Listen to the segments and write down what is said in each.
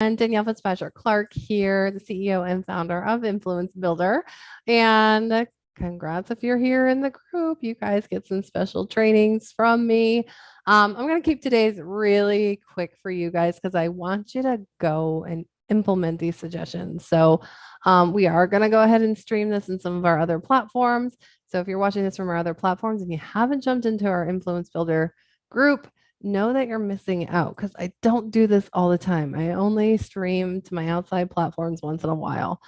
And Danielle Fitzpatrick Clark here, the CEO and founder of Influence Builder. And congrats if you're here in the group. You guys get some special trainings from me. I'm going to keep today's really quick for you guys because I want you to go and implement these suggestions. So we are going to go ahead and stream this in some of our other platforms. So if you're watching this from our other platforms and you haven't jumped into our Influence Builder group, know that you're missing out because I don't do this all the time. I only stream to my outside platforms once in a while.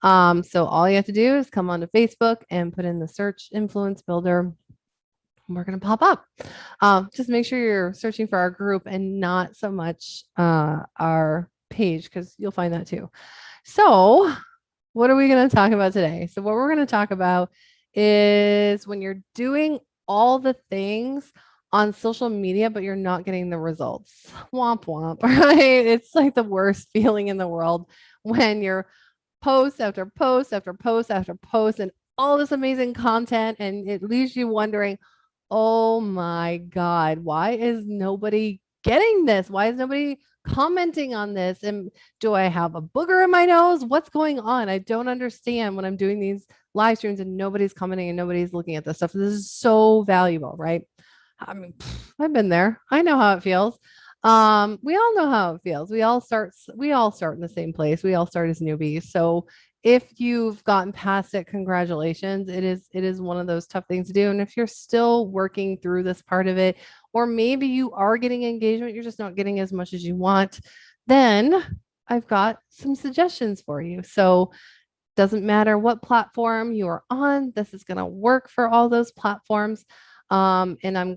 So all you have to do is come onto Facebook and put in the search Influence Builder. We're going to pop up. Just make sure you're searching for our group and not so much our page because you'll find that too. So what are we going to talk about today? So what we're going to talk about is when you're doing all the things on social media, but you're not getting the results. Womp womp, right? It's like the worst feeling in the world when you're post after post after post after post and all this amazing content, and it leaves you wondering, oh my God, why is nobody getting this? Why is nobody commenting on this? And do I have a booger in my nose? What's going on? I don't understand when I'm doing these live streams and nobody's commenting and nobody's looking at this stuff. This is so valuable, right? I mean, I've been there. I know how it feels. We all know how it feels. We all start in the same place. We all start as newbies. So if you've gotten past it, congratulations. It is one of those tough things to do. And if you're still working through this part of it, or maybe you are getting engagement, you're just not getting as much as you want, then I've got some suggestions for you. So doesn't matter what platform you are on, this is going to work for all those platforms. And I'm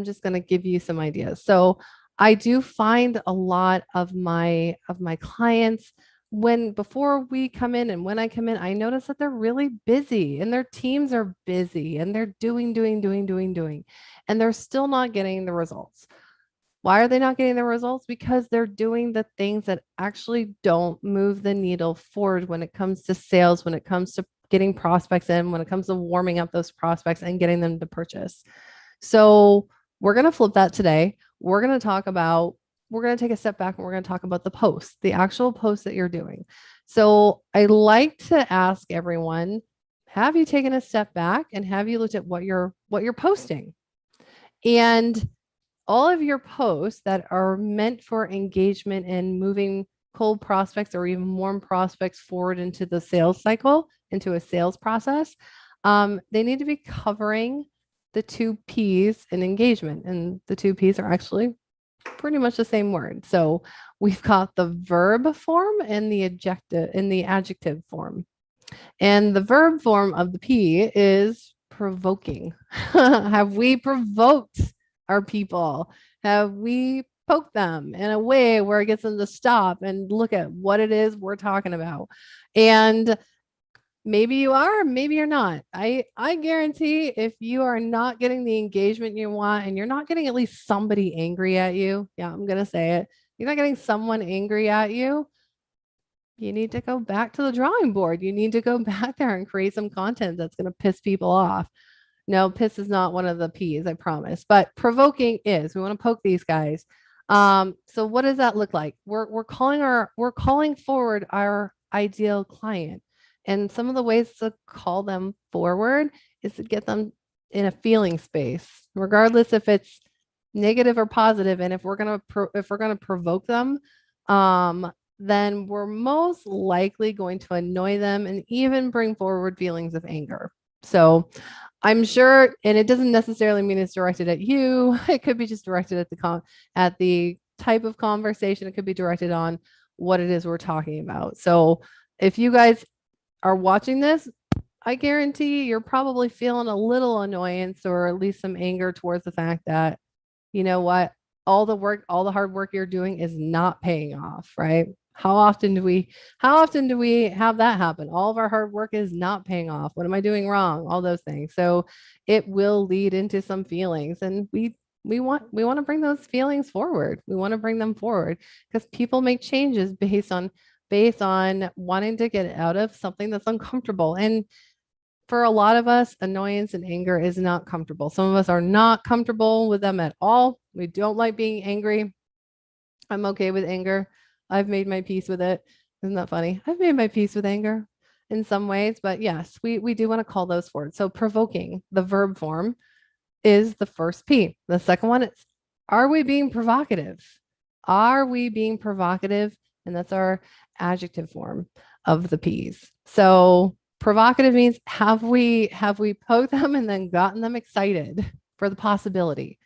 just gonna give you some ideas. So I do find a lot of my clients before we come in and when I come in, I notice that they're really busy and their teams are busy and they're doing, and they're still not getting the results. Why are they not getting the results? Because they're doing the things that actually don't move the needle forward when it comes to sales, when it comes to getting prospects in, when it comes to warming up those prospects and getting them to purchase. So we're going to flip that today. We're going to take a step back and we're going to talk about the post, the actual post that you're doing. So I like to ask everyone, have you taken a step back and have you looked at what you're posting? And all of your posts that are meant for engagement and moving cold prospects or even warm prospects forward into the sales cycle, into a sales process, they need to be covering the two P's in engagement. And the two P's are actually pretty much the same word. So we've got the verb form and the adjective form. And the verb form of the P is provoking. Have we provoked our people? Have we poked them in a way where it gets them to stop and look at what it is we're talking about? And maybe you are, maybe you're not. I guarantee if you are not getting the engagement you want and you're not getting at least somebody angry at you, yeah, I'm going to say it. You're not getting someone angry at you. You need to go back to the drawing board. You need to go back there and create some content that's going to piss people off. No, piss is not one of the P's, I promise. But provoking is. We want to poke these guys. So what does that look like? We're calling forward our ideal client. And some of the ways to call them forward is to get them in a feeling space, regardless if it's negative or positive. And if we're gonna provoke them, then we're most likely going to annoy them and even bring forward feelings of anger. So I'm sure, and it doesn't necessarily mean it's directed at you. It could be just directed at the type of conversation. It could be directed on what it is we're talking about. So if you guys are watching this, I guarantee you're probably feeling a little annoyance or at least some anger towards the fact that, you know what, all the hard work you're doing is not paying off, right? How often do we have that happen? All of our hard work is not paying off. What am I doing wrong? All those things. So it will lead into some feelings, and we want to bring those feelings forward. We want to bring them forward because people make changes based on wanting to get out of something that's uncomfortable. And for a lot of us, annoyance and anger is not comfortable. Some of us are not comfortable with them at all. We don't like being angry. I'm okay with anger. I've made my peace with it. Isn't that funny? I've made my peace with anger in some ways, but yes, we do want to call those forward. So provoking, the verb form, is the first P. The second one is, are we being provocative? Are we being provocative? And that's our adjective form of the P's. So provocative means have we poked them and then gotten them excited for the possibility.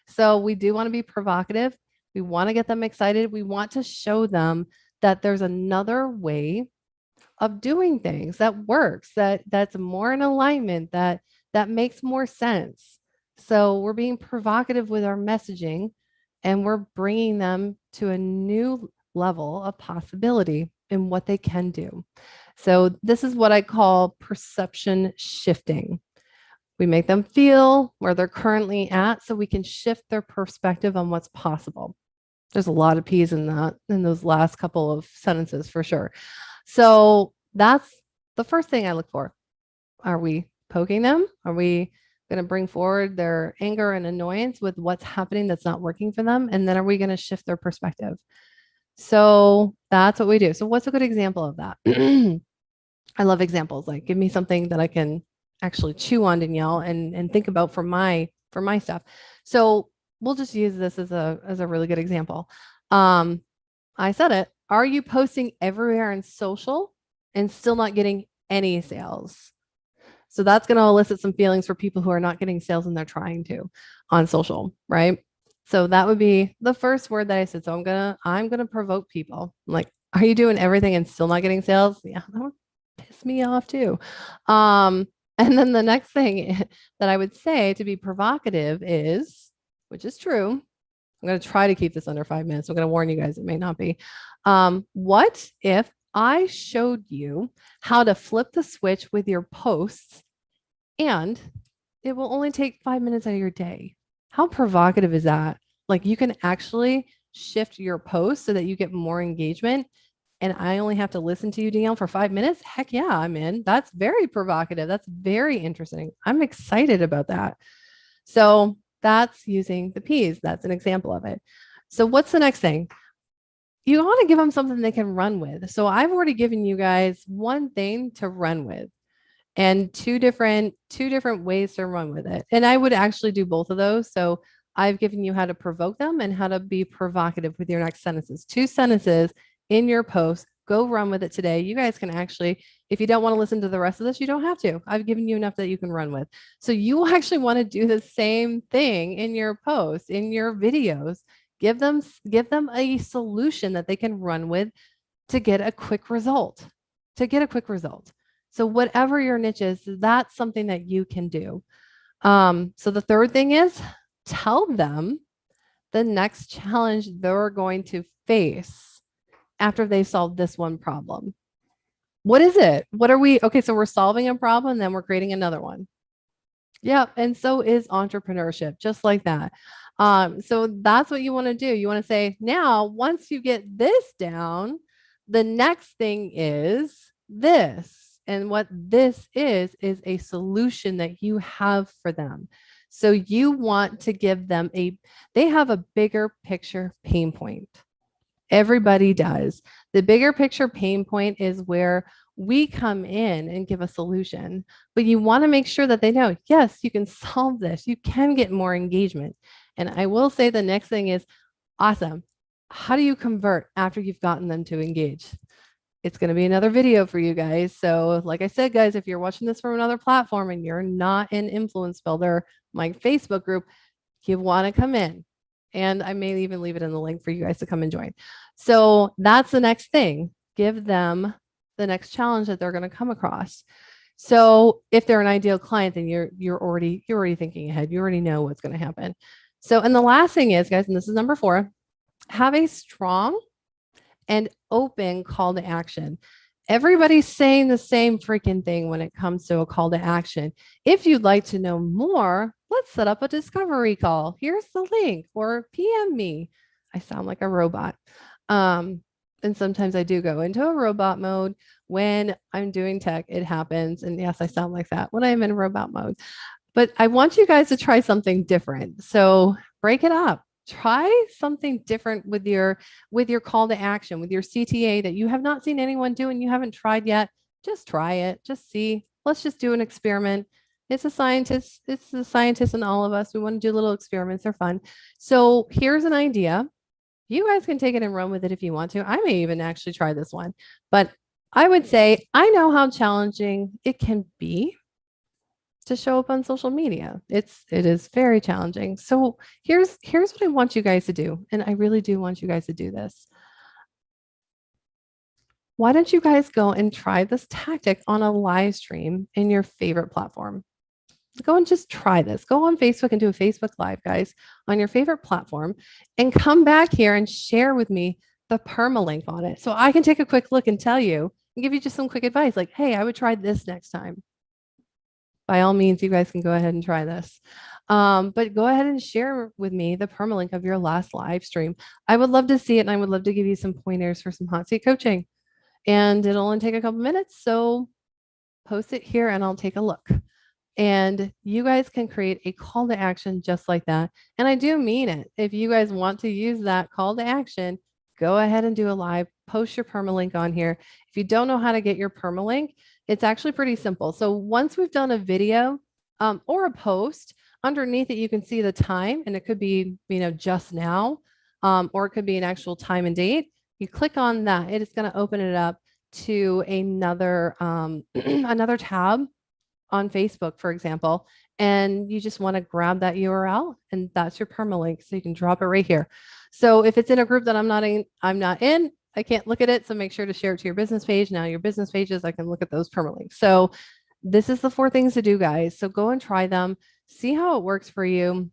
So we do want to be provocative. We want to get them excited. We want to show them that there's another way of doing things that works, that's more in alignment, that makes more sense. So we're being provocative with our messaging, and we're bringing them to a new level of possibility in what they can do. So this is what I call perception shifting. We make them feel where they're currently at so we can shift their perspective on what's possible. There's a lot of P's in that, in those last couple of sentences for sure. So that's the first thing I look for. Are we poking them? Are we going to bring forward their anger and annoyance with what's happening that's not working for them? And then are we going to shift their perspective? So that's what we do. So what's a good example of that? I love examples. Like, give me something that I can actually chew on, Danielle, and think about for my stuff. So we'll just use this as a really good example. I said it. Are you posting everywhere in social and still not getting any sales? So that's going to elicit some feelings for people who are not getting sales and they're trying to on social, right? So that would be the first word that I said. So I'm gonna provoke people. I'm like, are you doing everything and still not getting sales? Yeah, that would piss me off too. And then the next thing that I would say to be provocative is, which is true, I'm going to try to keep this under 5 minutes. I'm going to warn you guys, it may not be. What if I showed you how to flip the switch with your posts and it will only take 5 minutes out of your day? How provocative is that? Like, you can actually shift your post so that you get more engagement. And I only have to listen to you, Danielle, for 5 minutes. Heck yeah, I'm in. That's very provocative. That's very interesting. I'm excited about that. So that's using the P's. That's an example of it. So what's the next thing? You want to give them something they can run with. So I've already given you guys one thing to run with and two different ways to run with it. And I would actually do both of those. So I've given you how to provoke them and how to be provocative with your next sentences. 2 sentences in your post. Go run with it today. You guys can actually, if you don't want to listen to the rest of this, you don't have to. I've given you enough that you can run with. So you actually want to do the same thing in your posts, in your videos. Give them a solution that they can run with to get a quick result. So whatever your niche is, that's something that you can do. So the third thing is, tell them the next challenge they're going to face after they solve this one problem. What is it? What are we? Okay, so we're solving a problem, then we're creating another one. Yeah, and so is entrepreneurship, just like that. So that's what you want to do. You want to say, now, once you get this down, the next thing is this. And what this is a solution that you have for them. So you want to give them they have a bigger picture pain point. Everybody does. The bigger picture pain point is where we come in and give a solution, but you want to make sure that they know, yes, you can solve this. You can get more engagement. And I will say the next thing is, awesome. How do you convert after you've gotten them to engage? It's going to be another video for you guys. So like I said, guys, if you're watching this from another platform and you're not in Influence Builder, my Facebook group, you want to come in. And I may even leave it in the link for you guys to come and join. So that's the next thing. Give them the next challenge that they're going to come across. So if they're an ideal client, then you're already thinking ahead. You already know what's going to happen. So, and the last thing is, guys, and this is number 4, have a strong and open call to action. Everybody's saying the same freaking thing when it comes to a call to action. If you'd like to know more, let's set up a discovery call. Here's the link, or PM me. I sound like a robot. And sometimes I do go into a robot mode when I'm doing tech. It happens. And yes, I sound like that when I'm in robot mode. But I want you guys to try something different. So break it up. try something different with your call to action, with your CTA that you have not seen anyone do and you haven't tried yet. Just try it. Just see. Let's just do an experiment. It's the scientist in all of us. We want to do little experiments. They're fun. So here's an idea. You guys can take it and run with it if you want to. I may even actually try this one, but I would say I know how challenging it can be to show up on social media. It is very challenging. So here's what I want you guys to do, and I really do want you guys to do this. Why don't you guys go and try this tactic on a live stream in your favorite platform? Go and just try this. Go on Facebook and do a Facebook Live, guys, on your favorite platform, and come back here and share with me the permalink on it. So I can take a quick look and tell you and give you just some quick advice like, hey, I would try this next time. By all means, you guys can go ahead and try this. But go ahead and share with me the permalink of your last live stream. I would love to see it, and I would love to give you some pointers for some hot seat coaching. And it'll only take a couple minutes. So post it here and I'll take a look. And you guys can create a call to action just like that. And I do mean it. If you guys want to use that call to action, go ahead and do a live, post your permalink on here. If you don't know how to get your permalink, it's actually pretty simple. So once we've done a video or a post, underneath it, you can see the time, and it could be, just now, or it could be an actual time and date. You click on that, it is going to open it up to another another tab on Facebook, for example, and you just want to grab that URL, and that's your permalink. So you can drop it right here. So if it's in a group that I'm not in, I can't look at it. So make sure to share it to your business page. Now your business pages, I can look at those permalinks. So this is the 4 things to do, guys. So go and try them, see how it works for you,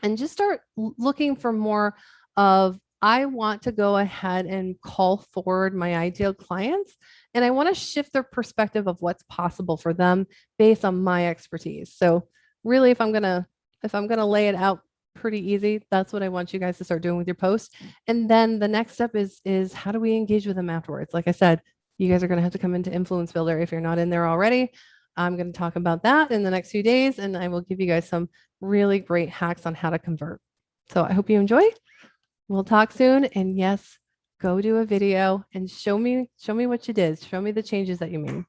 and just start looking for more of, I want to go ahead and call forward my ideal clients, and I want to shift their perspective of what's possible for them based on my expertise. So really, if I'm going to lay it out pretty easy, that's what I want you guys to start doing with your posts. And then the next step is how do we engage with them afterwards? Like I said, you guys are going to have to come into Influence Builder if you're not in there already. I'm going to talk about that in the next few days, and I will give you guys some really great hacks on how to convert. So I hope you enjoy. We'll talk soon. And yes, go do a video and show me what you did. Show me the changes that you made.